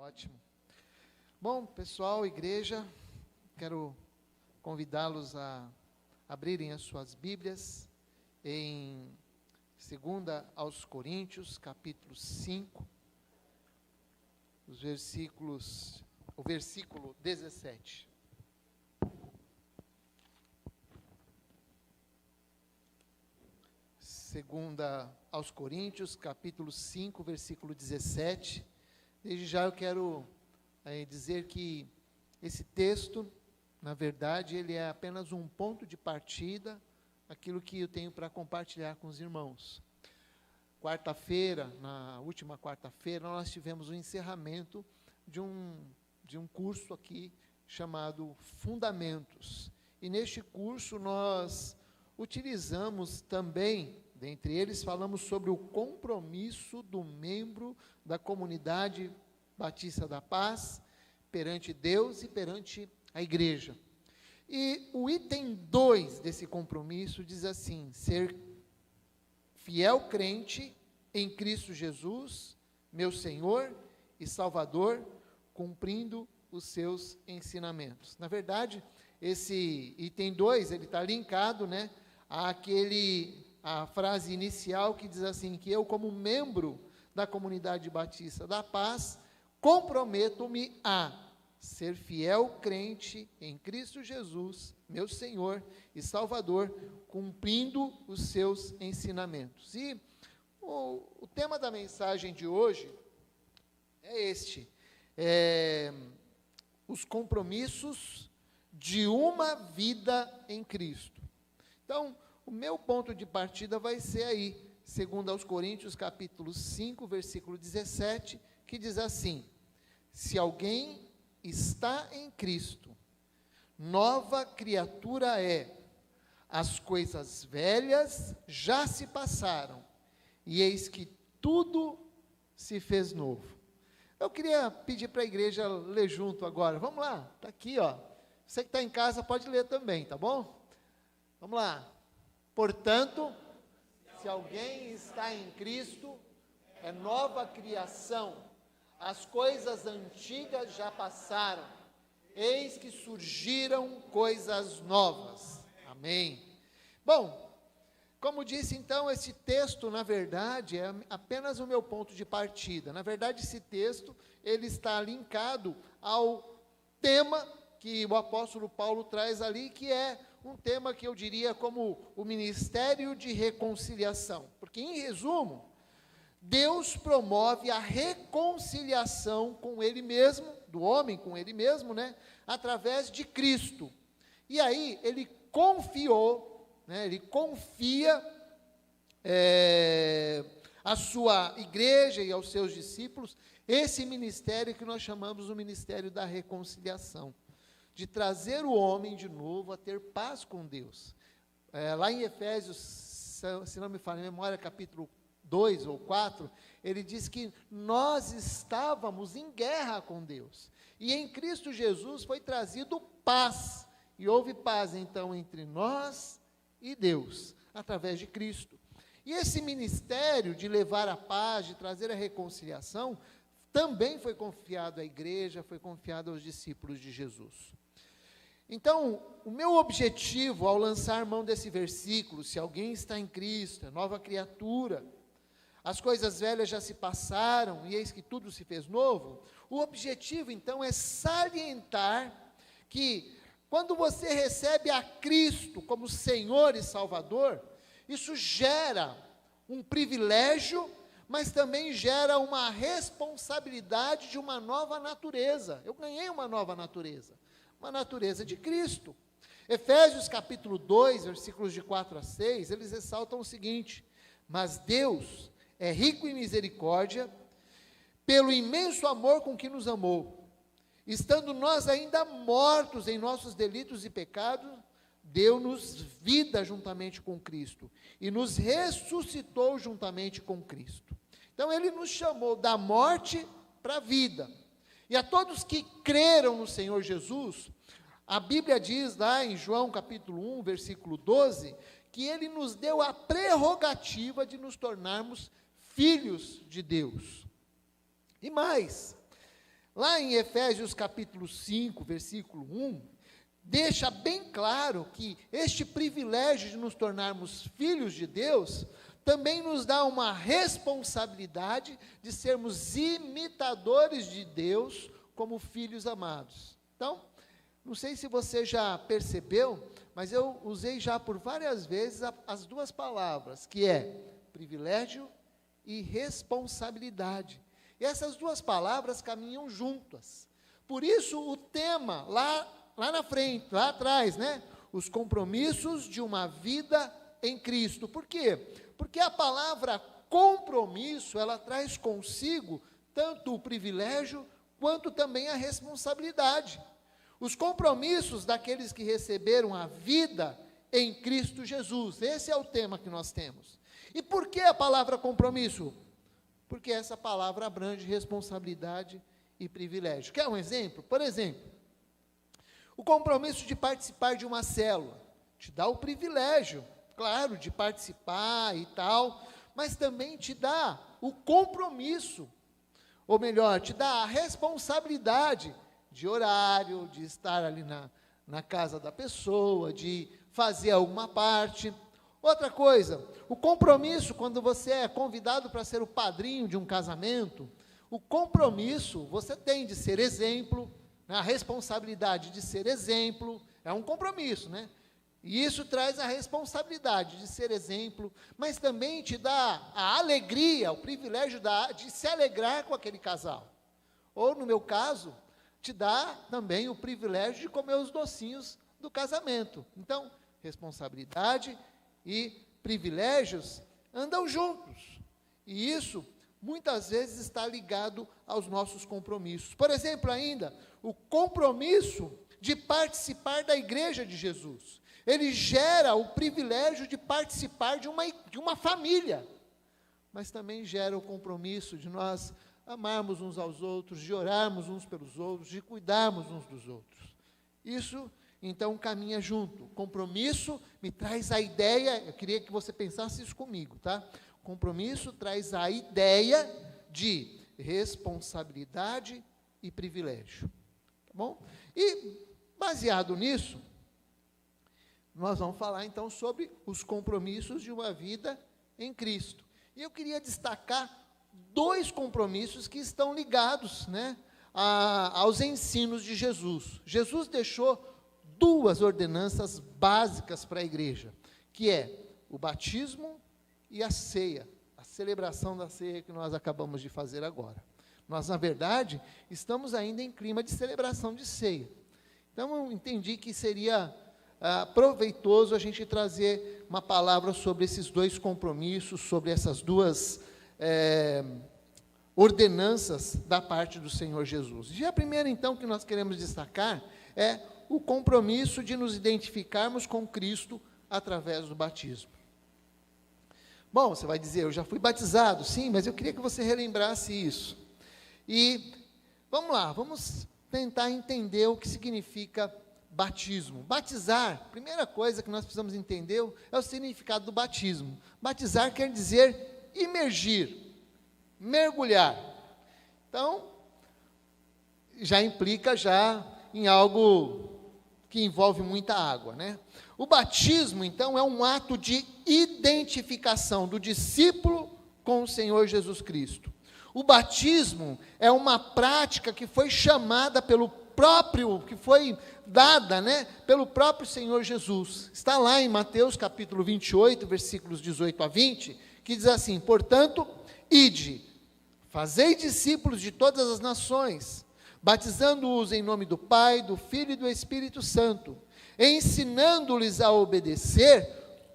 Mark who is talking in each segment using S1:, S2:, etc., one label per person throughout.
S1: Ótimo. Bom, pessoal, igreja, quero convidá-los a abrirem as suas Bíblias em 2 aos Coríntios, capítulo 5, o versículo 17. Segunda aos Coríntios, capítulo 5, versículo 17. Desde já eu quero dizer que esse texto, na verdade, ele é apenas um ponto de partida, aquilo que eu tenho para compartilhar com os irmãos. Na última quarta-feira, nós tivemos o encerramento de um curso aqui chamado Fundamentos. E neste curso nós utilizamos também, dentre eles, falamos sobre o compromisso do membro da comunidade Batista da Paz perante Deus e perante a igreja. E o item 2 desse compromisso diz assim: ser fiel crente em Cristo Jesus, meu Senhor e Salvador, cumprindo os seus ensinamentos. Na verdade, esse item 2, ele está linkado, à frase inicial que diz assim, que eu, como membro da comunidade Batista da Paz, comprometo-me a ser fiel crente em Cristo Jesus, meu Senhor e Salvador, cumprindo os seus ensinamentos. E o tema da mensagem de hoje é os compromissos de uma vida em Cristo. Então, o meu ponto de partida vai ser aí, 2 aos Coríntios, capítulo 5, versículo 17, que diz assim: se alguém está em Cristo, nova criatura é, as coisas velhas já se passaram, e eis que tudo se fez novo. Eu queria pedir para a igreja ler junto agora, vamos lá, está aqui, ó. Você que está em casa pode ler também, tá bom? Vamos lá. Portanto, se alguém está em Cristo, é nova criação, as coisas antigas já passaram, eis que surgiram coisas novas. Amém. Bom, como disse então, esse texto, na verdade, é apenas o meu ponto de partida. Na verdade, esse texto, ele está linkado ao tema que o apóstolo Paulo traz ali, que é um tema que eu diria como o ministério de reconciliação. Porque, em resumo, Deus promove a reconciliação com Ele mesmo, do homem com Ele mesmo, através de Cristo. E aí, Ele confia à sua igreja e aos seus discípulos esse ministério que nós chamamos o ministério da reconciliação, de trazer o homem de novo a ter paz com Deus. Lá em Efésios, se não me falha a memória, capítulo 2 ou 4, ele diz que nós estávamos em guerra com Deus, e em Cristo Jesus foi trazido paz, e houve paz então entre nós e Deus, através de Cristo. E esse ministério de levar a paz, de trazer a reconciliação, também foi confiado à igreja, foi confiado aos discípulos de Jesus. Então, o meu objetivo ao lançar mão desse versículo, se alguém está em Cristo, é nova criatura, as coisas velhas já se passaram, e eis que tudo se fez novo, o objetivo então é salientar que quando você recebe a Cristo como Senhor e Salvador, isso gera um privilégio, mas também gera uma responsabilidade de uma nova natureza. Eu ganhei uma nova natureza de Cristo. Efésios capítulo 2, versículos de 4 a 6, eles ressaltam o seguinte: mas Deus é rico em misericórdia, pelo imenso amor com que nos amou, estando nós ainda mortos em nossos delitos e pecados, deu-nos vida juntamente com Cristo, e nos ressuscitou juntamente com Cristo. Então ele nos chamou da morte para a vida. E a todos que creram no Senhor Jesus, a Bíblia diz lá em João capítulo 1, versículo 12, que Ele nos deu a prerrogativa de nos tornarmos filhos de Deus. E mais, lá em Efésios capítulo 5, versículo 1, deixa bem claro que este privilégio de nos tornarmos filhos de Deus também nos dá uma responsabilidade de sermos imitadores de Deus como filhos amados. Então, não sei se você já percebeu, mas eu usei já por várias vezes as duas palavras, que é privilégio e responsabilidade. E essas duas palavras caminham juntas. Por isso o tema lá na frente, lá atrás, né? Os compromissos de uma vida em Cristo. Por quê? Porque a palavra compromisso, ela traz consigo tanto o privilégio quanto também a responsabilidade. Os compromissos daqueles que receberam a vida em Cristo Jesus. Esse é o tema que nós temos. E por que a palavra compromisso? Porque essa palavra abrange responsabilidade e privilégio. Quer um exemplo? Por exemplo, o compromisso de participar de uma célula te dá o privilégio, claro, de participar e tal, mas também te dá o compromisso, ou melhor, te dá a responsabilidade de horário, de estar ali na casa da pessoa, de fazer alguma parte. Outra coisa, o compromisso, quando você é convidado para ser o padrinho de um casamento, o compromisso você tem de ser exemplo, né, a responsabilidade de ser exemplo, é um compromisso, né? E isso traz a responsabilidade de ser exemplo, mas também te dá a alegria, o privilégio de se alegrar com aquele casal. Ou, no meu caso, te dá também o privilégio de comer os docinhos do casamento. Então, responsabilidade e privilégios andam juntos. E isso, muitas vezes, está ligado aos nossos compromissos. Por exemplo, ainda, o compromisso de participar da igreja de Jesus. Ele gera o privilégio de participar de uma família, mas também gera o compromisso de nós amarmos uns aos outros, de orarmos uns pelos outros, de cuidarmos uns dos outros. Isso, então, caminha junto. Compromisso me traz a ideia, eu queria que você pensasse isso comigo, tá? Compromisso traz a ideia de responsabilidade e privilégio, tá bom? E, baseado nisso, nós vamos falar, então, sobre os compromissos de uma vida em Cristo. E eu queria destacar dois compromissos que estão ligados, né, aos ensinos de Jesus. Jesus deixou duas ordenanças básicas para a igreja, que é o batismo e a ceia, a celebração da ceia que nós acabamos de fazer agora. Nós, na verdade, estamos ainda em clima de celebração de ceia. Então, eu entendi que seria proveitoso a gente trazer uma palavra sobre esses dois compromissos, sobre essas duas ordenanças da parte do Senhor Jesus. E a primeira, então, que nós queremos destacar é o compromisso de nos identificarmos com Cristo através do batismo. Bom, você vai dizer, eu já fui batizado, sim, mas eu queria que você relembrasse isso. E vamos lá, vamos tentar entender o que significa batismo. Batizar, primeira coisa que nós precisamos entender é o significado do batismo. Batizar quer dizer imergir, mergulhar. Então, já implica em algo que envolve muita água, né? O batismo, então, é um ato de identificação do discípulo com o Senhor Jesus Cristo. O batismo é uma prática que foi chamada que foi dada, né, pelo próprio Senhor Jesus. Está lá em Mateus capítulo 28, versículos 18 a 20, que diz assim: portanto, ide, fazei discípulos de todas as nações, batizando-os em nome do Pai, do Filho e do Espírito Santo, ensinando-lhes a obedecer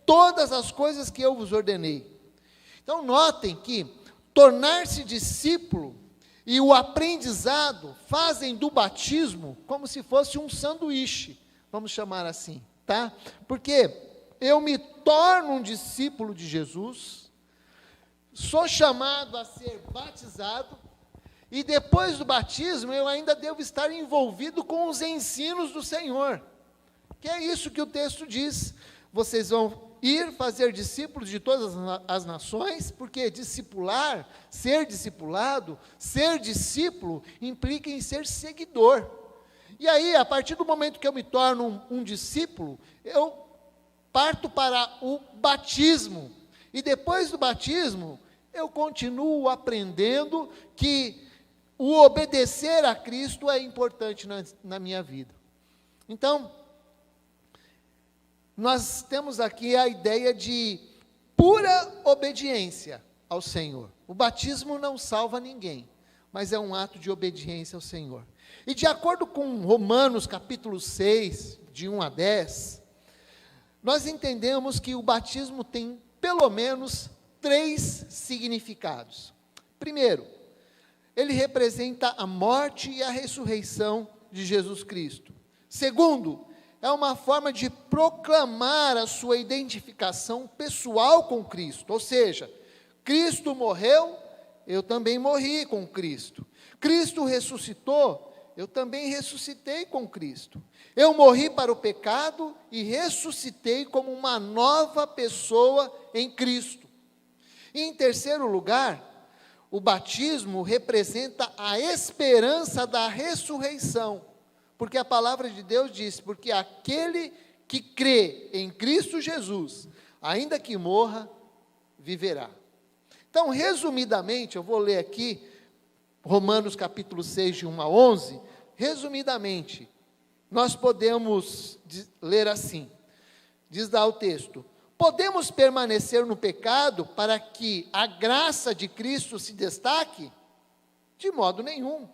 S1: todas as coisas que eu vos ordenei. Então, notem que tornar-se discípulo e o aprendizado fazem do batismo como se fosse um sanduíche, vamos chamar assim, tá? Porque eu me torno um discípulo de Jesus, sou chamado a ser batizado, e depois do batismo eu ainda devo estar envolvido com os ensinos do Senhor, que é isso que o texto diz. Vocês vão ir fazer discípulos de todas as nações, porque discipular, ser discipulado, ser discípulo, implica em ser seguidor. E aí, a partir do momento que eu me torno um discípulo, eu parto para o batismo. E depois do batismo, eu continuo aprendendo que o obedecer a Cristo é importante na minha vida. Então, nós temos aqui a ideia de pura obediência ao Senhor. O batismo não salva ninguém, mas é um ato de obediência ao Senhor. E de acordo com Romanos capítulo 6, de 1 a 10, nós entendemos que o batismo tem pelo menos 3 significados. Primeiro, ele representa a morte e a ressurreição de Jesus Cristo. Segundo, é uma forma de proclamar a sua identificação pessoal com Cristo, ou seja, Cristo morreu, eu também morri com Cristo. Cristo ressuscitou, eu também ressuscitei com Cristo. Eu morri para o pecado e ressuscitei como uma nova pessoa em Cristo. E em terceiro lugar, o batismo representa a esperança da ressurreição. Porque a palavra de Deus diz, porque aquele que crê em Cristo Jesus, ainda que morra, viverá. Então, resumidamente, eu vou ler aqui, Romanos capítulo 6, de 1 a 11, resumidamente, nós podemos ler assim, diz lá o texto: podemos permanecer no pecado para que a graça de Cristo se destaque? De modo nenhum.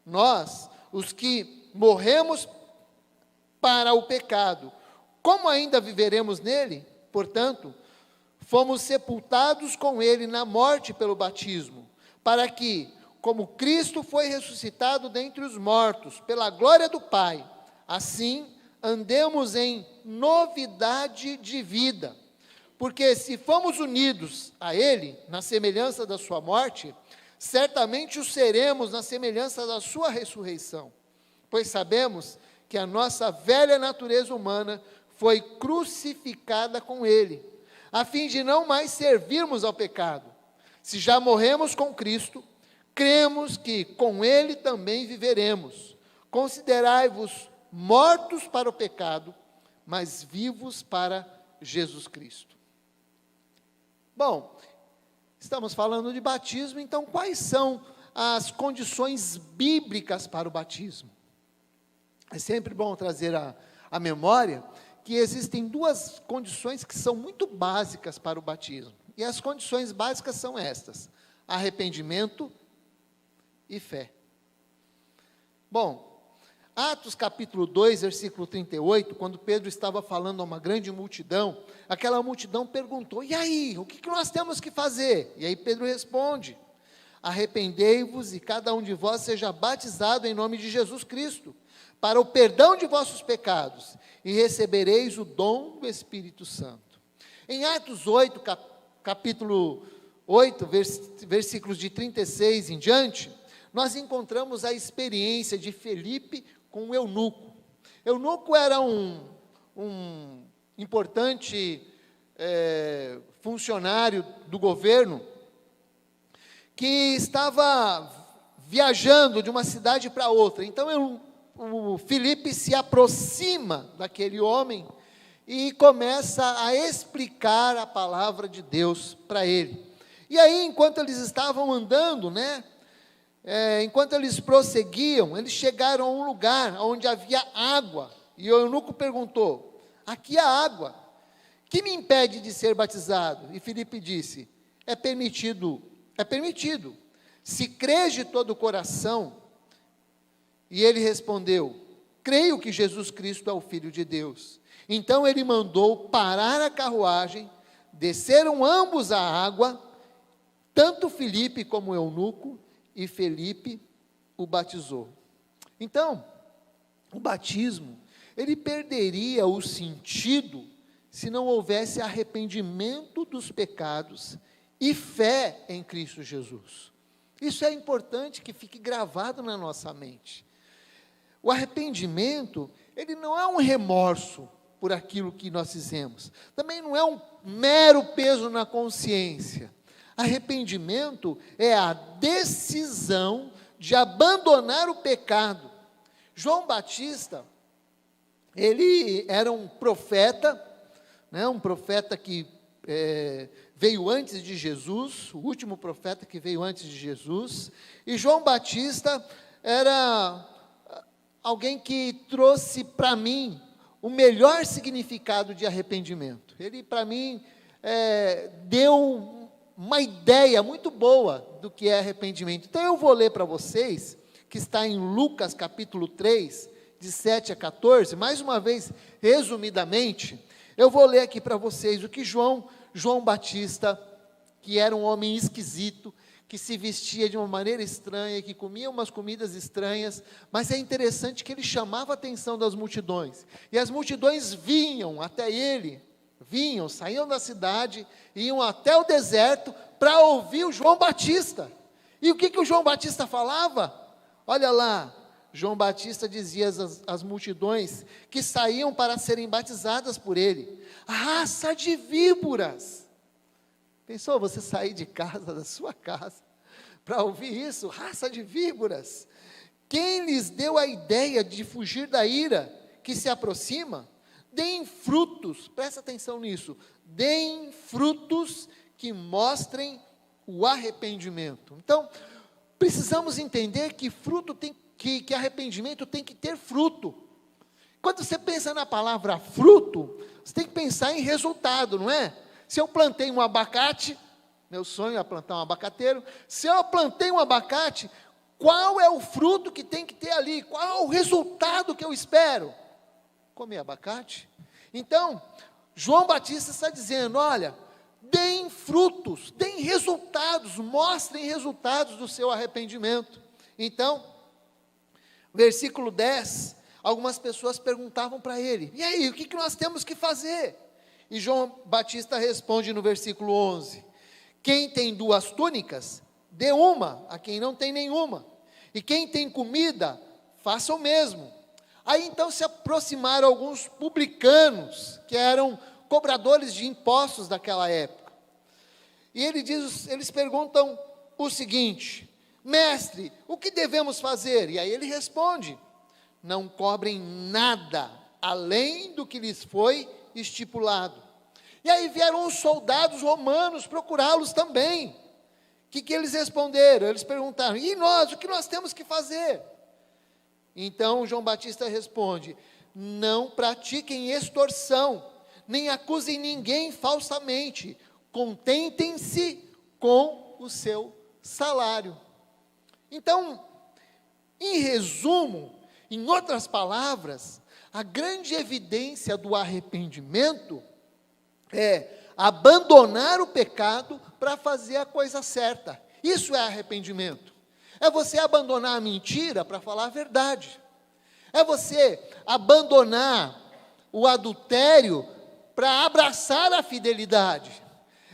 S1: Nós, os que morremos para o pecado, como ainda viveremos nele? Portanto, fomos sepultados com ele na morte pelo batismo, para que, como Cristo foi ressuscitado dentre os mortos, pela glória do Pai, assim andemos em novidade de vida. Porque se fomos unidos a ele, na semelhança da sua morte, certamente o seremos na semelhança da sua ressurreição. Pois sabemos que a nossa velha natureza humana foi crucificada com ele, a fim de não mais servirmos ao pecado. Se já morremos com Cristo, cremos que com ele também viveremos. Considerai-vos mortos para o pecado, mas vivos para Jesus Cristo. Bom, estamos falando de batismo, então quais são as condições bíblicas para o batismo? É sempre bom trazer à memória que existem 2 condições que são muito básicas para o batismo. E as condições básicas são estas: arrependimento e fé. Bom, Atos capítulo 2, versículo 38, quando Pedro estava falando a uma grande multidão, aquela multidão perguntou: e aí, o que nós temos que fazer? E aí Pedro responde: arrependei-vos e cada um de vós seja batizado em nome de Jesus Cristo, para o perdão de vossos pecados, e recebereis o dom do Espírito Santo. Em Atos 8, capítulo 8, versículos de 36 em diante, nós encontramos a experiência de Filipe com o eunuco. Eunuco era um importante funcionário do governo, que estava viajando de uma cidade para outra. Então o Filipe se aproxima daquele homem e começa a explicar a palavra de Deus para ele. E aí, enquanto eles estavam andando, enquanto eles prosseguiam, eles chegaram a um lugar onde havia água, e o eunuco perguntou: aqui há água, que me impede de ser batizado? E Filipe disse: é permitido, se crês de todo o coração. E ele respondeu: creio que Jesus Cristo é o Filho de Deus. Então ele mandou parar a carruagem, desceram ambos à água, tanto Filipe como o eunuco, e Filipe o batizou. Então, o batismo, ele perderia o sentido se não houvesse arrependimento dos pecados e fé em Cristo Jesus. Isso é importante que fique gravado na nossa mente. O arrependimento, ele não é um remorso, por aquilo que nós fizemos. Também não é um mero peso na consciência. Arrependimento é a decisão de abandonar o pecado. João Batista, ele era um profeta, né, um profeta que veio antes de Jesus, o último profeta que veio antes de Jesus, e João Batista era alguém que trouxe para mim o melhor significado de arrependimento. Ele, para mim, deu uma ideia muito boa do que é arrependimento. Então, eu vou ler para vocês, que está em Lucas capítulo 3, de 7 a 14, mais uma vez, resumidamente, eu vou ler aqui para vocês o que João Batista, que era um homem esquisito, que se vestia de uma maneira estranha, que comia umas comidas estranhas, mas é interessante que ele chamava a atenção das multidões, e as multidões vinham até ele, saíam da cidade, iam até o deserto, para ouvir o João Batista. E o que o João Batista falava? Olha lá, João Batista dizia às multidões, que saíam para serem batizadas por ele: raça de víboras. Pensou você sair de casa, da sua casa, para ouvir isso? Raça de víboras. Quem lhes deu a ideia de fugir da ira que se aproxima? Deem frutos, presta atenção nisso, deem frutos que mostrem o arrependimento. Então, precisamos entender que que arrependimento tem que ter fruto. Quando você pensa na palavra fruto, você tem que pensar em resultado, não é? Se eu plantei um abacate, meu sonho é plantar um abacateiro, se eu plantei um abacate, qual é o fruto que tem que ter ali? Qual é o resultado que eu espero? Comer abacate? Então, João Batista está dizendo, olha, deem frutos, deem resultados, mostrem resultados do seu arrependimento. Então, versículo 10, algumas pessoas perguntavam para ele, e aí, o que nós temos que fazer? E João Batista responde no versículo 11, quem tem 2 túnicas, dê uma a quem não tem nenhuma, e quem tem comida, faça o mesmo. Aí então se aproximaram alguns publicanos, que eram cobradores de impostos daquela época, e eles perguntam o seguinte, mestre, o que devemos fazer? E aí ele responde, não cobrem nada, além do que lhes foi estipulado. E aí vieram os soldados romanos procurá-los também. O que eles responderam? Eles perguntaram, e nós, o que nós temos que fazer? Então João Batista responde, não pratiquem extorsão, nem acusem ninguém falsamente, contentem-se com o seu salário. Então, em resumo, em outras palavras, a grande evidência do arrependimento é abandonar o pecado para fazer a coisa certa. Isso é arrependimento. É você abandonar a mentira para falar a verdade. É você abandonar o adultério para abraçar a fidelidade.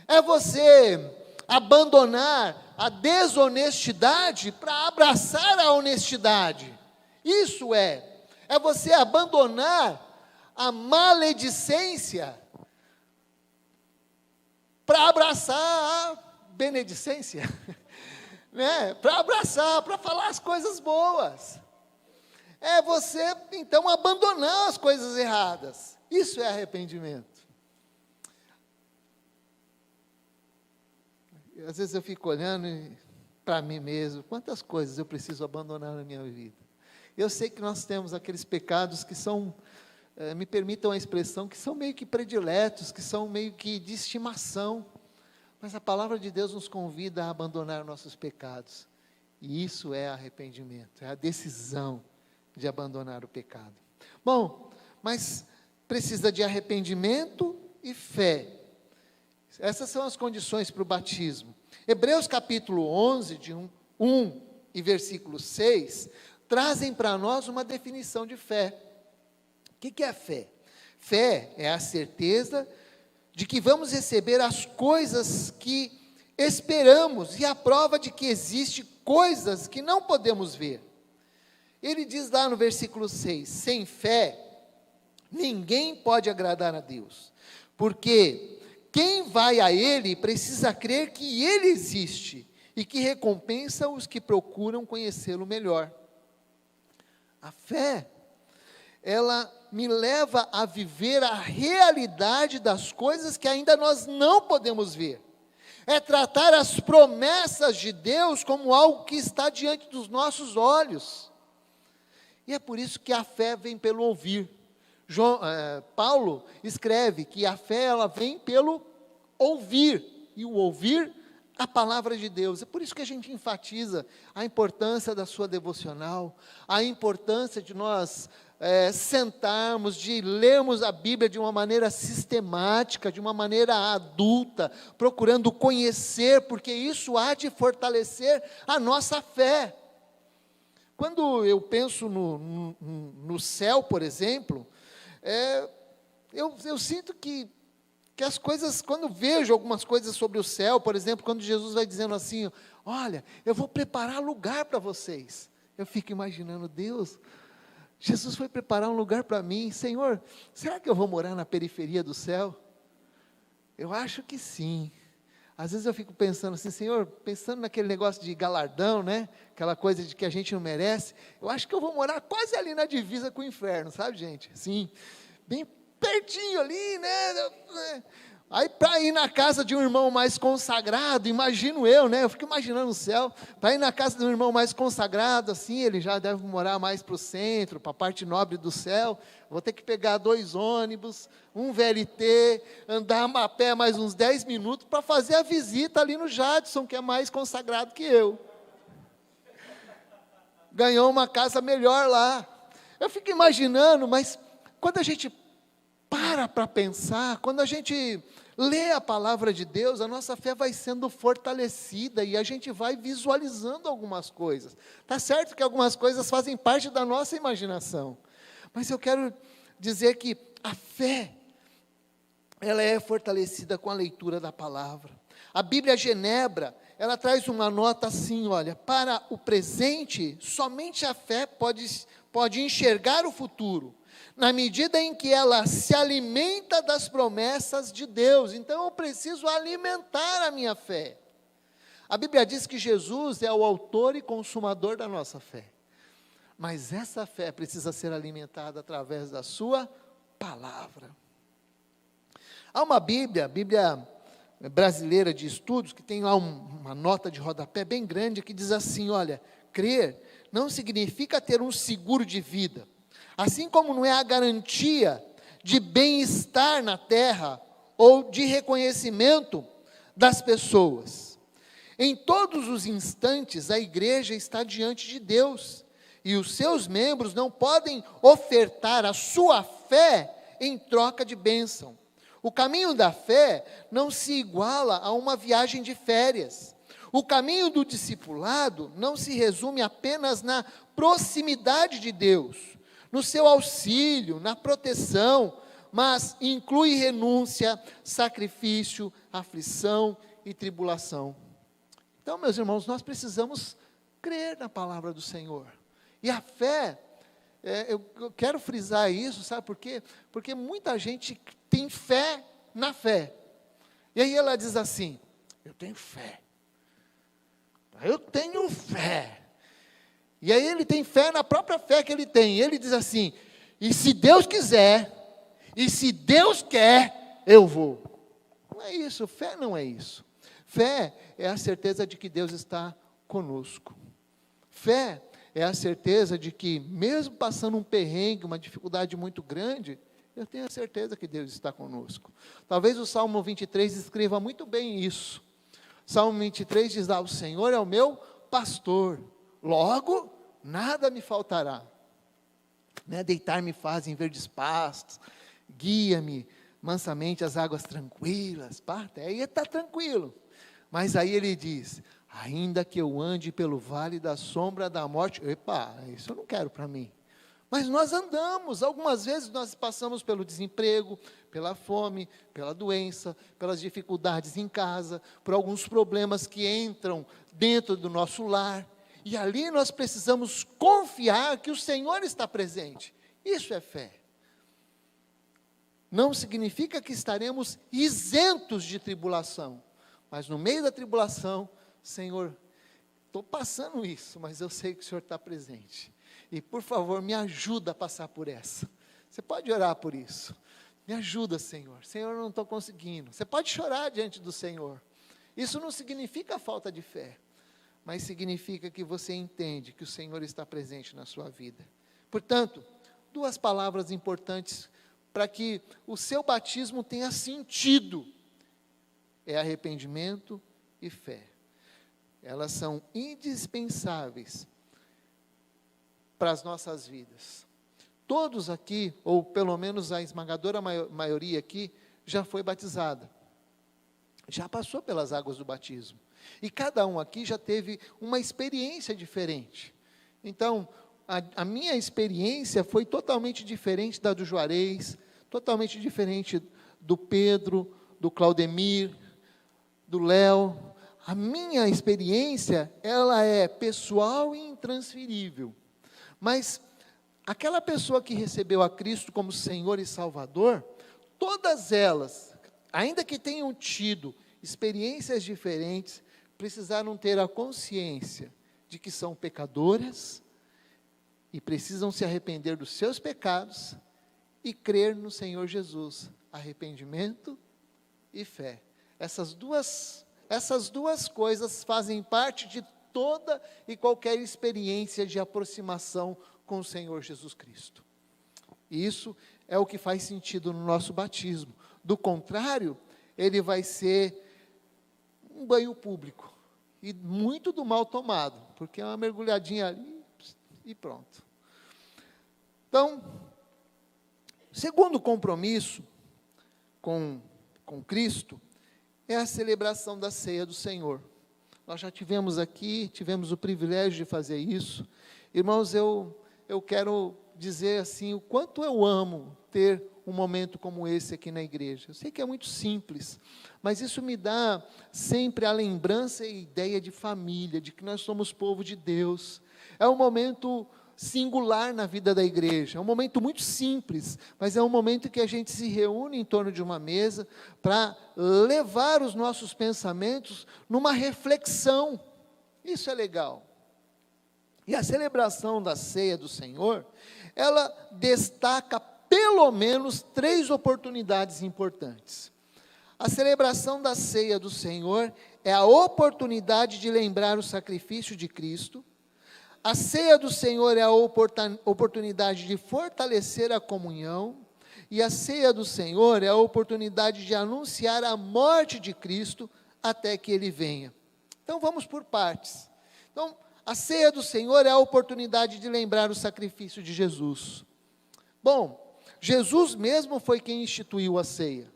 S1: É você abandonar a desonestidade para abraçar a honestidade. Isso é você abandonar a maledicência para abraçar a benedicência, né? Para abraçar, para falar as coisas boas. É você, então, abandonar as coisas erradas. Isso é arrependimento. Às vezes eu fico olhando para mim mesmo, quantas coisas eu preciso abandonar na minha vida. Eu sei que nós temos aqueles pecados que são, me permitam a expressão, que são meio que prediletos, que são meio que de estimação, mas a palavra de Deus nos convida a abandonar nossos pecados, e isso é arrependimento, é a decisão de abandonar o pecado. Bom, mas precisa de arrependimento e fé. Essas são as condições para o batismo. Hebreus capítulo 11, de 1 e versículo 6, trazem para nós uma definição de fé. O que é fé? Fé é a certeza de que vamos receber as coisas que esperamos, e a prova de que existem coisas que não podemos ver. Ele diz lá no versículo 6, sem fé Ninguém pode agradar a Deus, porque quem vai a Ele precisa crer que Ele existe e que recompensa os que procuram conhecê-lo melhor. A fé, ela me leva a viver a realidade das coisas que ainda nós não podemos ver. É tratar as promessas de Deus como algo que está diante dos nossos olhos. E é por isso que a fé vem pelo ouvir. Paulo escreve que a fé ela vem pelo ouvir, e o ouvir a palavra de Deus. É por isso que a gente enfatiza a importância da sua devocional, a importância de nós sentarmos, de lermos a Bíblia de uma maneira sistemática, de uma maneira adulta, procurando conhecer, porque isso há de fortalecer a nossa fé. Quando eu penso no céu, por exemplo, eu sinto que as coisas, quando vejo algumas coisas sobre o céu, por exemplo, quando Jesus vai dizendo assim, olha, eu vou preparar lugar para vocês, eu fico imaginando, Deus, Jesus foi preparar um lugar para mim, Senhor, será que eu vou morar na periferia do céu? Eu acho que sim. Às vezes eu fico pensando assim, Senhor, pensando naquele negócio de galardão, né, aquela coisa de que a gente não merece, eu acho que eu vou morar quase ali na divisa com o inferno, sabe, gente? Sim, bem pertinho ali, né? Aí para ir na casa de um irmão mais consagrado, imagino eu, né? Eu fico imaginando o céu, para ir na casa de um irmão mais consagrado, assim, ele já deve morar mais para o centro, para a parte nobre do céu. Vou ter que pegar 2 ônibus, um VLT, andar a pé mais uns 10 minutos para fazer a visita ali no Jadson, que é mais consagrado que eu. Ganhou uma casa melhor lá. Eu fico imaginando, mas quando a gente para pensar, quando a gente lê a palavra de Deus, a nossa fé vai sendo fortalecida e a gente vai visualizando algumas coisas. Está certo que algumas coisas fazem parte da nossa imaginação, mas eu quero dizer que a fé, ela é fortalecida com a leitura da palavra. A Bíblia Genebra, ela traz uma nota assim, olha, para o presente, somente a fé pode enxergar o futuro, na medida em que ela se alimenta das promessas de Deus. Então eu preciso alimentar a minha fé. A Bíblia diz que Jesus é o autor e consumador da nossa fé, mas essa fé precisa ser alimentada através da sua palavra. Há uma Bíblia brasileira de estudos, que tem lá uma nota de rodapé bem grande, que diz assim, olha, crer não significa ter um seguro de vida, assim como não é a garantia de bem-estar na terra, ou de reconhecimento das pessoas. Em todos os instantes, a igreja está diante de Deus, e os seus membros não podem ofertar a sua fé em troca de bênção. O caminho da fé não se iguala a uma viagem de férias. O caminho do discipulado não se resume apenas na proximidade de Deus, no seu auxílio, na proteção, mas inclui renúncia, sacrifício, aflição e tribulação. Então, meus irmãos, nós precisamos crer na palavra do Senhor. E a fé, eu quero frisar isso, sabe por quê? Porque muita gente tem fé na fé. E aí ela diz assim, eu tenho fé. Eu tenho fé. E aí ele tem fé na própria fé que ele tem. E ele diz assim, e se Deus quiser, e se Deus quer, eu vou. Não é isso, fé não é isso. Fé é a certeza de que Deus está conosco. Fé é a certeza de que, mesmo passando um perrengue, uma dificuldade muito grande, eu tenho a certeza que Deus está conosco. Talvez o Salmo 23 escreva muito bem isso. Salmo 23 diz lá, o Senhor é o meu pastor, logo nada me faltará. Deitar-me faz em verdes pastos, guia-me mansamente às águas tranquilas. Aí está tranquilo. Mas aí ele diz, ainda que eu ande pelo vale da sombra da morte, isso eu não quero para mim. Mas nós andamos, algumas vezes nós passamos pelo desemprego, pela fome, pela doença, pelas dificuldades em casa, por alguns problemas que entram dentro do nosso lar, e ali nós precisamos confiar que o Senhor está presente. Isso é fé. não significa que estaremos isentos de tribulação, mas no meio da tribulação, Senhor, estou passando isso, mas eu sei que o Senhor está presente, e por favor, me ajuda a passar por essa. Você pode orar por isso, me ajuda, Senhor, Senhor, eu não estou conseguindo. Você pode chorar diante do Senhor, isso não significa falta de fé, mas significa que você entende que o Senhor está presente na sua vida. Portanto, duas palavras importantes para que o seu batismo tenha sentido, é arrependimento e fé. Elas são indispensáveis para as nossas vidas. Todos aqui, ou pelo menos a esmagadora maioria aqui, já foi batizada, já passou pelas águas do batismo, e cada um aqui já teve uma experiência diferente. Então, a minha experiência foi totalmente diferente da do Juarez, totalmente diferente do Pedro, do Claudemir, do Léo. A minha experiência, ela é pessoal e intransferível. Mas aquela pessoa que recebeu a Cristo como Senhor e Salvador, todas elas, ainda que tenham tido experiências diferentes, precisaram ter a consciência de que são pecadoras, e precisam se arrepender dos seus pecados e crer no Senhor Jesus. Arrependimento e fé. Essas duas coisas fazem parte de toda e qualquer experiência de aproximação com o Senhor Jesus Cristo. E isso é o que faz sentido no nosso batismo. Do contrário, ele vai ser um banho público, e muito do mal tomado, porque é uma mergulhadinha ali, e pronto. Então, segundo compromisso com Cristo, é a celebração da ceia do Senhor. Nós já tivemos o privilégio de fazer isso. Irmãos, eu quero dizer assim, o quanto eu amo ter um momento como esse aqui na igreja. Eu sei que é muito simples, mas isso me dá sempre a lembrança e ideia de família, de que nós somos povo de Deus. É um momento singular na vida da igreja, é um momento muito simples, mas é um momento que a gente se reúne em torno de uma mesa para levar os nossos pensamentos numa reflexão. Isso é legal. E a celebração da ceia do Senhor, ela destaca pelo menos 3 oportunidades importantes. A celebração da ceia do Senhor é a oportunidade de lembrar o sacrifício de Cristo. A ceia do Senhor é a oportunidade de fortalecer a comunhão, e a ceia do Senhor é a oportunidade de anunciar a morte de Cristo até que Ele venha. Então vamos por partes. Então, a ceia do Senhor é a oportunidade de lembrar o sacrifício de Jesus. Bom, Jesus mesmo foi quem instituiu a ceia.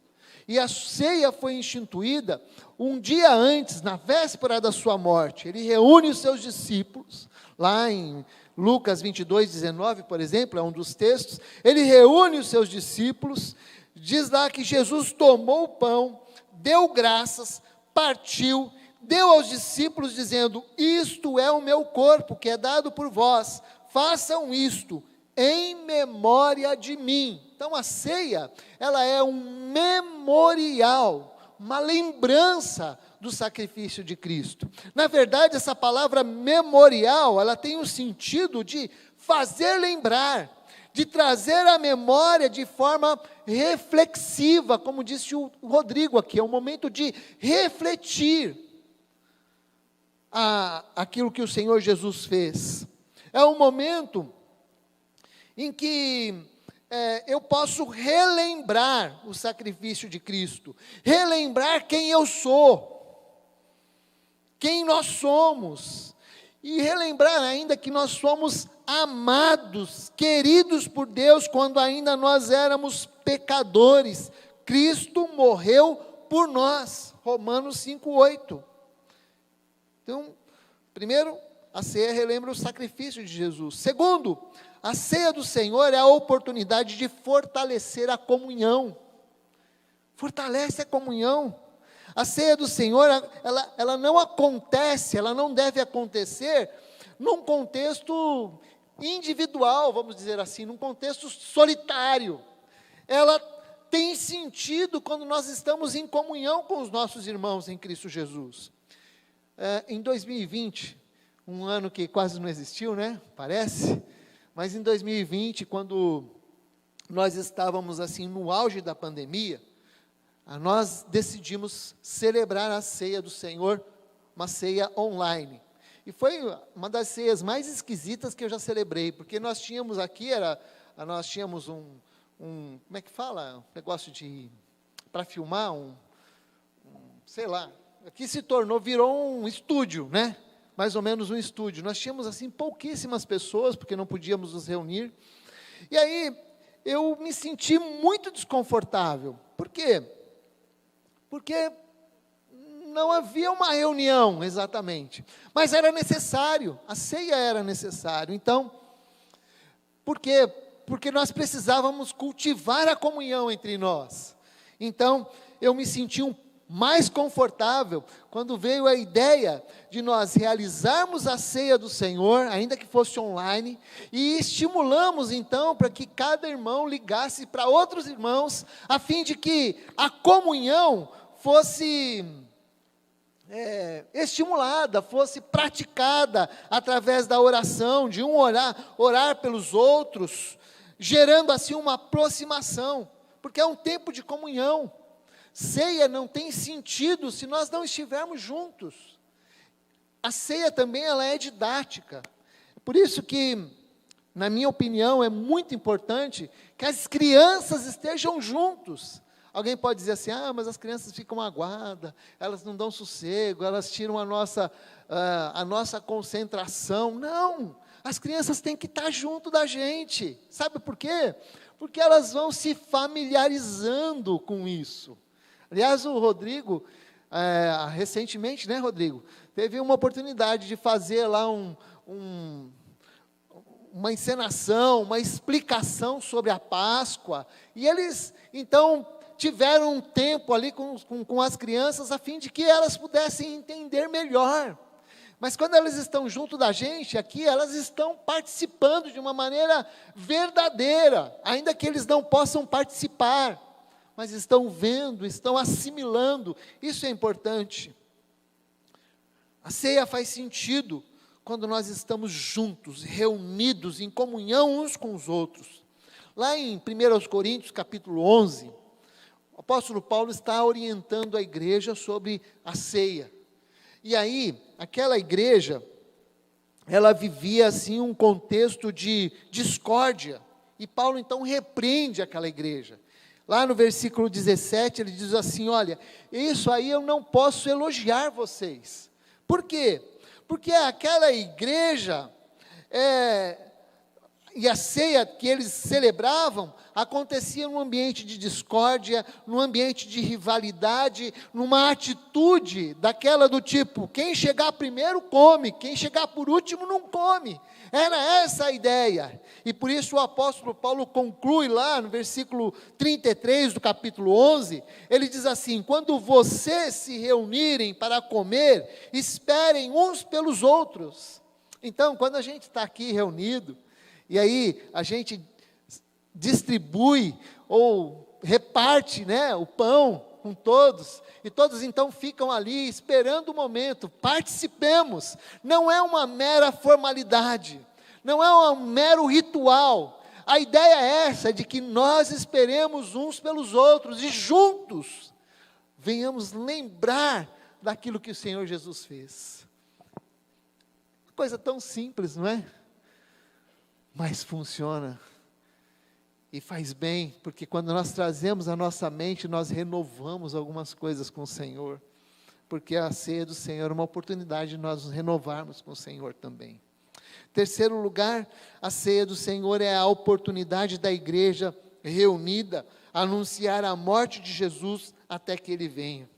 S1: E a ceia foi instituída um dia antes, na véspera da sua morte. Ele reúne os seus discípulos, lá em Lucas 22, 19, por exemplo, é um dos textos. Ele reúne os seus discípulos, diz lá que Jesus tomou o pão, deu graças, partiu, deu aos discípulos dizendo: isto é o meu corpo, que é dado por vós, façam isto em memória de mim. Então a ceia, ela é um memorial, uma lembrança do sacrifício de Cristo. Na verdade, essa palavra memorial, ela tem o sentido de fazer lembrar, de trazer à memória de forma reflexiva, como disse o Rodrigo aqui, é um momento de refletir aquilo que o Senhor Jesus fez. É um momento em que eu posso relembrar o sacrifício de Cristo, relembrar quem eu sou, quem nós somos, e relembrar ainda que nós somos amados, queridos por Deus, quando ainda nós éramos pecadores. Cristo morreu por nós, Romanos 5:8. Então, primeiro, a ceia relembra o sacrifício de Jesus. Segundo, a ceia do Senhor é a oportunidade de fortalecer a comunhão. Fortalece a comunhão. A ceia do Senhor, ela não acontece, ela não deve acontecer num contexto individual, vamos dizer assim, num contexto solitário. Ela tem sentido quando nós estamos em comunhão com os nossos irmãos em Cristo Jesus. Em 2020, um ano que quase não existiu, né? Parece. Mas em 2020, quando nós estávamos assim no auge da pandemia, nós decidimos celebrar a ceia do Senhor, uma ceia online. E foi uma das ceias mais esquisitas que eu já celebrei, porque nós tínhamos aqui, nós tínhamos como é que fala? Um negócio para filmar, sei lá, aqui virou um estúdio, né? Mais ou menos um estúdio. Nós tínhamos assim pouquíssimas pessoas, porque não podíamos nos reunir. E aí, eu me senti muito desconfortável. Por quê? Porque não havia uma reunião, exatamente. Mas era necessário, a ceia era necessário. Então, por quê? Porque nós precisávamos cultivar a comunhão entre nós. Então, eu me senti mais confortável quando veio a ideia de nós realizarmos a ceia do Senhor, ainda que fosse online, e estimulamos então para que cada irmão ligasse para outros irmãos, a fim de que a comunhão fosse estimulada, fosse praticada através da oração, de orar pelos outros, gerando assim uma aproximação, porque é um tempo de comunhão. Ceia não tem sentido se nós não estivermos juntos. A ceia também ela é didática. Por isso que, na minha opinião, é muito importante que as crianças estejam juntos. Alguém pode dizer assim, mas as crianças ficam aguadas, elas não dão sossego, elas tiram a nossa concentração. Não, as crianças têm que estar junto da gente. Sabe por quê? Porque elas vão se familiarizando com isso. Aliás, o Rodrigo, recentemente, né, Rodrigo, teve uma oportunidade de fazer lá uma encenação, uma explicação sobre a Páscoa, e eles, então, tiveram um tempo ali com as crianças, a fim de que elas pudessem entender melhor. Mas quando elas estão junto da gente, aqui, elas estão participando de uma maneira verdadeira, ainda que eles não possam participar, mas estão vendo, estão assimilando, isso é importante. A ceia faz sentido quando nós estamos juntos, reunidos, em comunhão uns com os outros. Lá em 1 Coríntios, capítulo 11, o apóstolo Paulo está orientando a igreja sobre a ceia. E aí, aquela igreja, ela vivia assim um contexto de discórdia, e Paulo então repreende aquela igreja. Lá no versículo 17, ele diz assim, olha, isso aí eu não posso elogiar vocês. Por quê? Porque aquela igreja, e a ceia que eles celebravam, acontecia num ambiente de discórdia, num ambiente de rivalidade, numa atitude daquela do tipo, quem chegar primeiro come, quem chegar por último não come. Era essa a ideia. E por isso o apóstolo Paulo conclui lá no versículo 33 do capítulo 11, ele diz assim, quando vocês se reunirem para comer, esperem uns pelos outros. Então, quando a gente está aqui reunido, e aí a gente distribui ou reparte, né, o pão com todos, e todos então ficam ali esperando o momento, participemos, não é uma mera formalidade, não é um mero ritual, a ideia é essa, de que nós esperemos uns pelos outros, e juntos, venhamos lembrar daquilo que o Senhor Jesus fez. Coisa tão simples, não é? Mas funciona, e faz bem, porque quando nós trazemos a nossa mente, nós renovamos algumas coisas com o Senhor, porque a ceia do Senhor é uma oportunidade de nós nos renovarmos com o Senhor também. Terceiro lugar, a ceia do Senhor é a oportunidade da igreja reunida, anunciar a morte de Jesus até que Ele venha.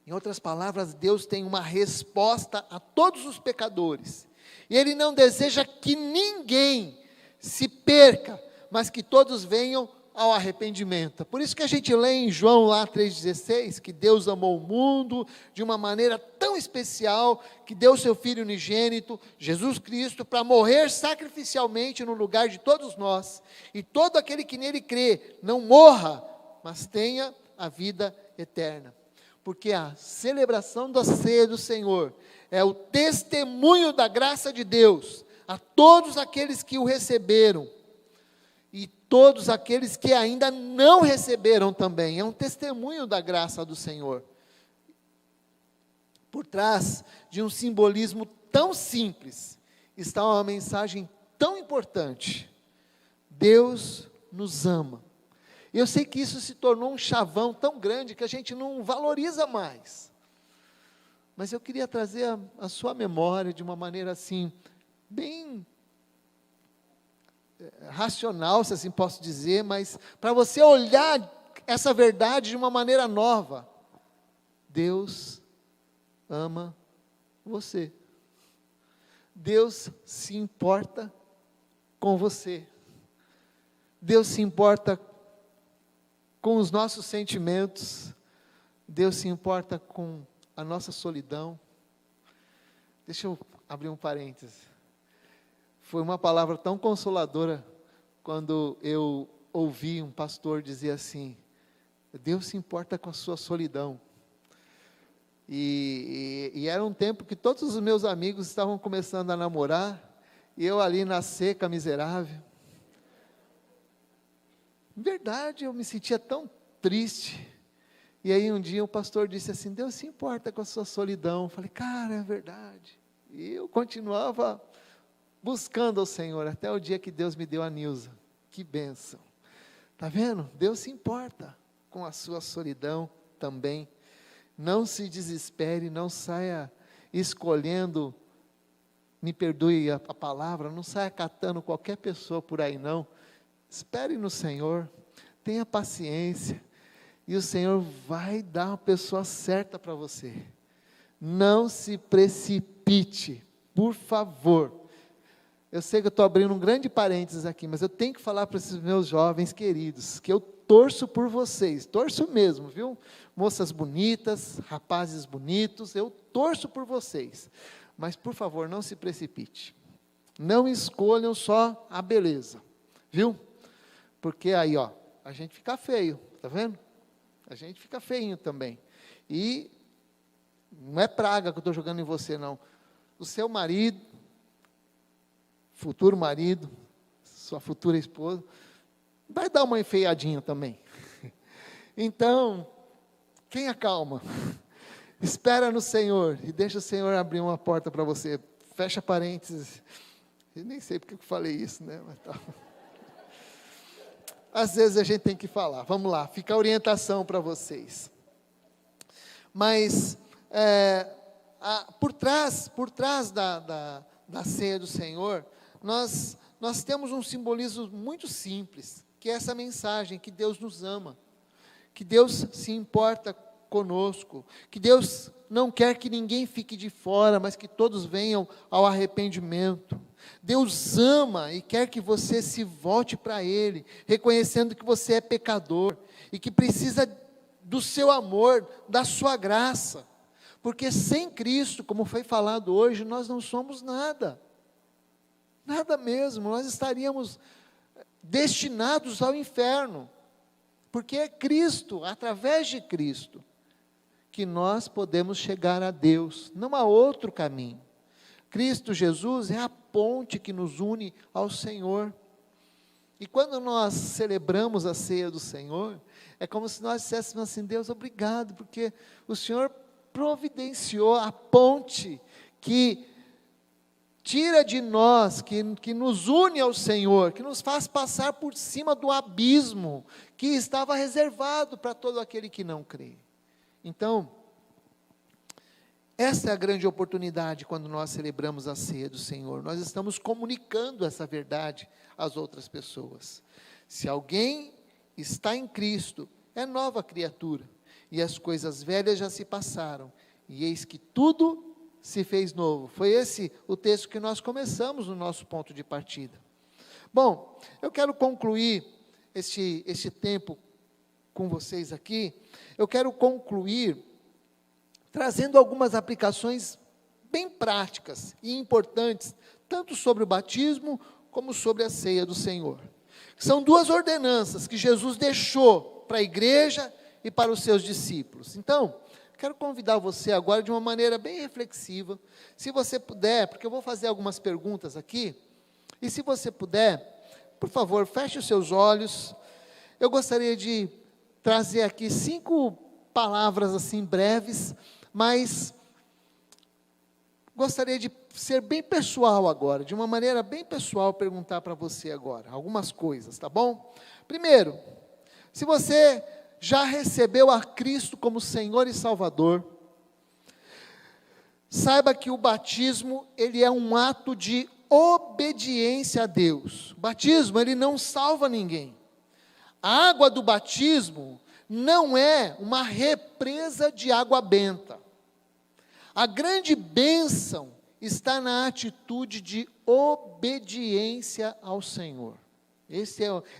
S1: Em outras palavras, Deus tem uma resposta a todos os pecadores, e Ele não deseja que ninguém se perca, mas que todos venham ao arrependimento. Por isso que a gente lê em João lá 3,16, que Deus amou o mundo de uma maneira tão especial, que deu seu Filho unigênito, Jesus Cristo, para morrer sacrificialmente no lugar de todos nós, e todo aquele que nele crê, não morra, mas tenha a vida eterna. Porque a celebração da ceia do Senhor é o testemunho da graça de Deus a todos aqueles que o receberam, e todos aqueles que ainda não receberam também. É um testemunho da graça do Senhor. Por trás de um simbolismo tão simples, está uma mensagem tão importante. Deus nos ama. Eu sei que isso se tornou um chavão tão grande que a gente não valoriza mais. Mas eu queria trazer a sua memória de uma maneira assim, bem racional, se assim posso dizer, mas para você olhar essa verdade de uma maneira nova. Deus ama você. Deus se importa com você. Deus se importa com os nossos sentimentos. Deus se importa com a nossa solidão. Deixa eu abrir um parêntese. Foi uma palavra tão consoladora quando eu ouvi um pastor dizer assim: Deus se importa com a sua solidão. E era um tempo que todos os meus amigos estavam começando a namorar, e eu ali na seca, miserável. Verdade, eu me sentia tão triste. E aí um dia o pastor disse assim: Deus se importa com a sua solidão. Eu falei: cara, é verdade. E eu continuava buscando ao Senhor, até o dia que Deus me deu a Nilza. Que bênção. Está vendo? Deus se importa com a sua solidão também. Não se desespere, não saia escolhendo, me perdoe a palavra, não saia catando qualquer pessoa por aí não. Espere no Senhor, tenha paciência, e o Senhor vai dar a pessoa certa para você. Não se precipite, por favor. Eu sei que eu estou abrindo um grande parênteses aqui, mas eu tenho que falar para esses meus jovens queridos, que eu torço por vocês, torço mesmo, viu? Moças bonitas, rapazes bonitos, eu torço por vocês. Mas, por favor, não se precipite. Não escolham só a beleza, viu? Porque aí, ó, a gente fica feio, tá vendo? A gente fica feinho também. E não é praga que eu estou jogando em você, não. O seu marido, futuro marido, sua futura esposa, vai dar uma enfeiadinha também. Então, tenha calma. Espera no Senhor e deixa o Senhor abrir uma porta para você. Fecha parênteses. Eu nem sei porque eu falei isso, né? Mas tá. Às vezes a gente tem que falar. Vamos lá, fica a orientação para vocês. Mas, por trás da ceia do Senhor, nós temos um simbolismo muito simples, que é essa mensagem, que Deus nos ama, que Deus se importa conosco, que Deus não quer que ninguém fique de fora, mas que todos venham ao arrependimento. Deus ama e quer que você se volte para Ele, reconhecendo que você é pecador, e que precisa do seu amor, da sua graça, porque sem Cristo, como foi falado hoje, nós não somos nada. Nada mesmo, nós estaríamos destinados ao inferno, porque é Cristo, através de Cristo, que nós podemos chegar a Deus, não há outro caminho. Cristo Jesus é a ponte que nos une ao Senhor. E quando nós celebramos a ceia do Senhor, é como se nós disséssemos assim: Deus, obrigado, porque o Senhor providenciou a ponte que tira de nós, que nos une ao Senhor, que nos faz passar por cima do abismo que estava reservado para todo aquele que não crê. Então, essa é a grande oportunidade quando nós celebramos a ceia do Senhor. Nós estamos comunicando essa verdade às outras pessoas. Se alguém está em Cristo, é nova criatura, e as coisas velhas já se passaram, e eis que tudo se fez novo. Foi esse o texto que nós começamos no nosso ponto de partida. Bom, eu quero concluir este tempo com vocês aqui, eu quero concluir trazendo algumas aplicações bem práticas e importantes, tanto sobre o batismo, como sobre a ceia do Senhor. São duas ordenanças que Jesus deixou para a igreja e para os seus discípulos. Então, quero convidar você agora de uma maneira bem reflexiva, se você puder, porque eu vou fazer algumas perguntas aqui, e se você puder, por favor, feche os seus olhos. Eu gostaria de trazer aqui 5 palavras assim breves, mas gostaria de ser bem pessoal agora, de uma maneira bem pessoal, perguntar para você agora algumas coisas, tá bom? Primeiro, se você já recebeu a Cristo como Senhor e Salvador, saiba que o batismo, ele é um ato de obediência a Deus. O batismo, ele não salva ninguém. A água do batismo não é uma represa de água benta. A grande bênção está na atitude de obediência ao Senhor.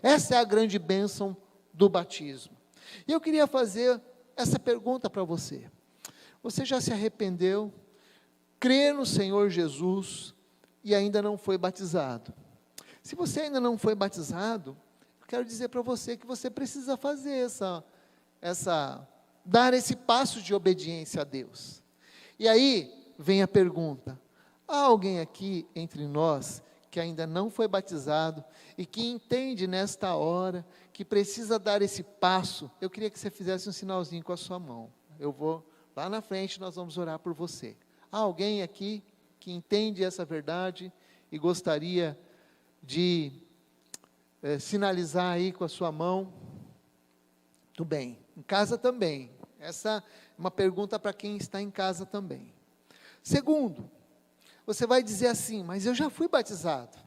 S1: Essa é a grande bênção do batismo. E eu queria fazer essa pergunta para você. Você já se arrependeu, crê no Senhor Jesus e ainda não foi batizado? Se você ainda não foi batizado, eu quero dizer para você que você precisa fazer dar esse passo de obediência a Deus. E aí vem a pergunta: há alguém aqui entre nós que ainda não foi batizado e que entende nesta hora que precisa dar esse passo? Eu queria que você fizesse um sinalzinho com a sua mão. Eu vou lá na frente, nós vamos orar por você. Há alguém aqui que entende essa verdade e gostaria de sinalizar aí com a sua mão? Tudo bem. Em casa também. Essa é uma pergunta para quem está em casa também. Segundo, você vai dizer assim: mas eu já fui batizado.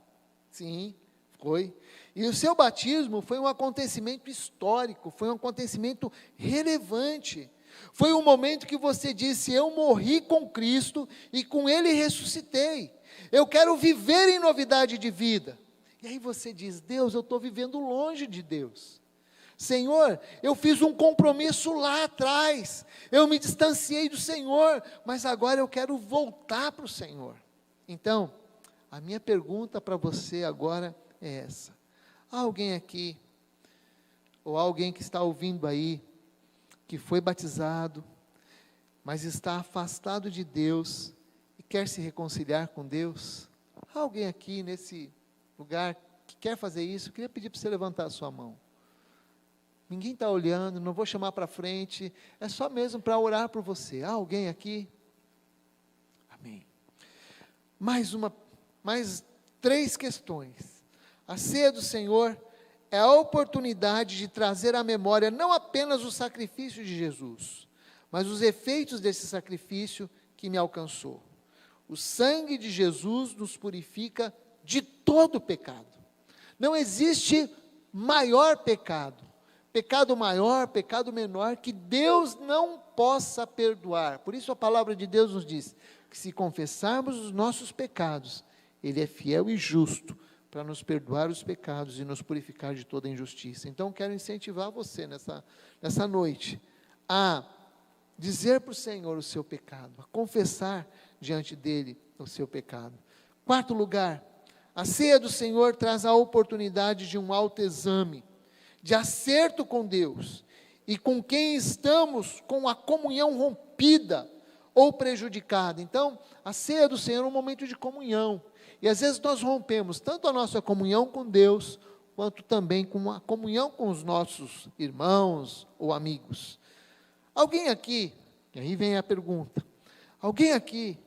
S1: Sim, foi. E o seu batismo foi um acontecimento histórico, foi um acontecimento relevante. Foi um momento que você disse: eu morri com Cristo e com Ele ressuscitei. Eu quero viver em novidade de vida. E aí você diz: Deus, eu estou vivendo longe de Deus. Senhor, eu fiz um compromisso lá atrás, eu me distanciei do Senhor, mas agora eu quero voltar para o Senhor. Então, a minha pergunta para você agora é essa: há alguém aqui, ou alguém que está ouvindo aí, que foi batizado, mas está afastado de Deus, e quer se reconciliar com Deus? Há alguém aqui nesse lugar que quer fazer isso? Eu queria pedir para você levantar a sua mão. Ninguém está olhando, não vou chamar para frente, é só mesmo para orar por você. Há alguém aqui? Amém. Mais 3 questões. A ceia do Senhor é a oportunidade de trazer à memória não apenas o sacrifício de Jesus, mas os efeitos desse sacrifício que me alcançou. O sangue de Jesus nos purifica de todo pecado. Não existe maior pecado maior, pecado menor, que Deus não possa perdoar. Por isso a palavra de Deus nos diz que se confessarmos os nossos pecados, Ele é fiel e justo para nos perdoar os pecados e nos purificar de toda injustiça. Então quero incentivar você nessa noite a dizer para o Senhor o seu pecado, a confessar diante dEle o seu pecado. 4º lugar, a ceia do Senhor traz a oportunidade de um autoexame, de acerto com Deus, e com quem estamos com a comunhão rompida ou prejudicada. Então, a ceia do Senhor é um momento de comunhão, e às vezes nós rompemos tanto a nossa comunhão com Deus, quanto também com a comunhão com os nossos irmãos ou amigos. Alguém aqui, e aí vem a pergunta, alguém aqui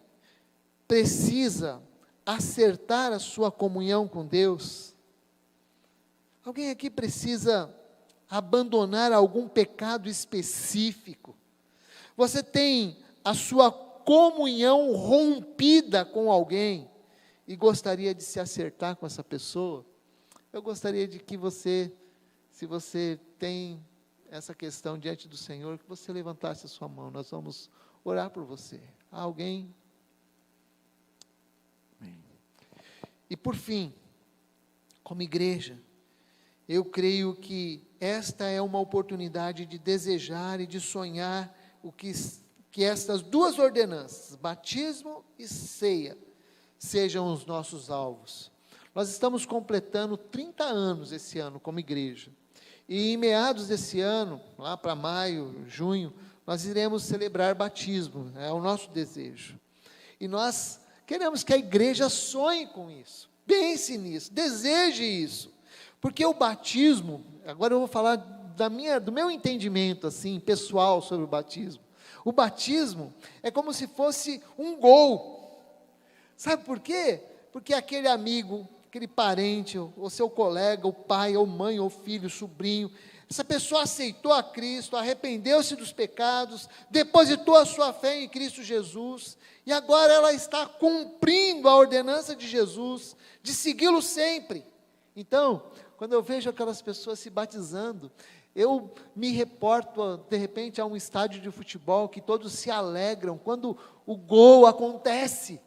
S1: precisa acertar a sua comunhão com Deus? Alguém aqui precisa abandonar algum pecado específico? Você tem a sua comunhão rompida com alguém e gostaria de se acertar com essa pessoa? Eu gostaria de que você, se você tem essa questão diante do Senhor, que você levantasse a sua mão. Nós vamos orar por você. Há alguém? Amém. E por fim, como igreja, Eu creio que esta é uma oportunidade de desejar e de sonhar que estas duas ordenanças, batismo e ceia, sejam os nossos alvos. Nós estamos completando 30 anos esse ano como igreja. E em meados desse ano, lá para maio, junho, nós iremos celebrar batismo, é o nosso desejo. E nós queremos que a igreja sonhe com isso, pense nisso, deseje isso. Porque o batismo, agora eu vou falar do meu entendimento assim, pessoal sobre o batismo. O batismo é como se fosse um gol. Sabe por quê? Porque aquele amigo, aquele parente, ou seu colega, o pai, ou mãe, ou filho, sobrinho, essa pessoa aceitou a Cristo, arrependeu-se dos pecados, depositou a sua fé em Cristo Jesus, e agora ela está cumprindo a ordenança de Jesus, de segui-lo sempre. Então, quando eu vejo aquelas pessoas se batizando, eu me reporto, de repente, a um estádio de futebol, que todos se alegram, quando o gol acontece,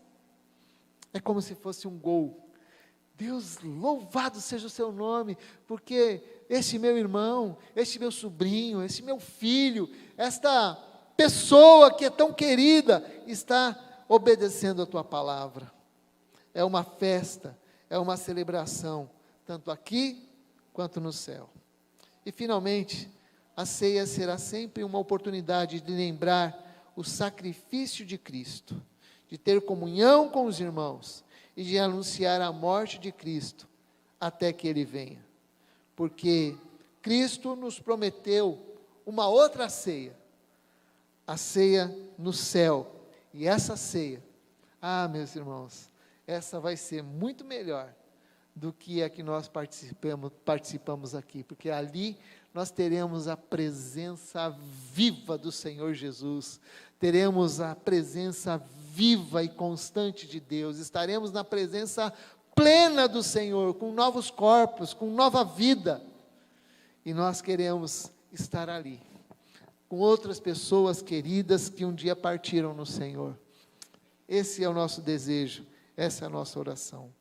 S1: é como se fosse um gol. Deus, louvado seja o seu nome, porque este meu irmão, este meu sobrinho, este meu filho, esta pessoa que é tão querida, está obedecendo a tua palavra. É uma festa, é uma celebração, tanto aqui quanto no céu. E finalmente, a ceia será sempre uma oportunidade de lembrar o sacrifício de Cristo, de ter comunhão com os irmãos, e de anunciar a morte de Cristo, até que Ele venha. Porque Cristo nos prometeu uma outra ceia, a ceia no céu. E essa ceia, meus irmãos, essa vai ser muito melhor do que a que nós participamos aqui, porque ali nós teremos a presença viva do Senhor Jesus, teremos a presença viva e constante de Deus, estaremos na presença plena do Senhor, com novos corpos, com nova vida, e nós queremos estar ali, com outras pessoas queridas que um dia partiram no Senhor. Esse é o nosso desejo, essa é a nossa oração.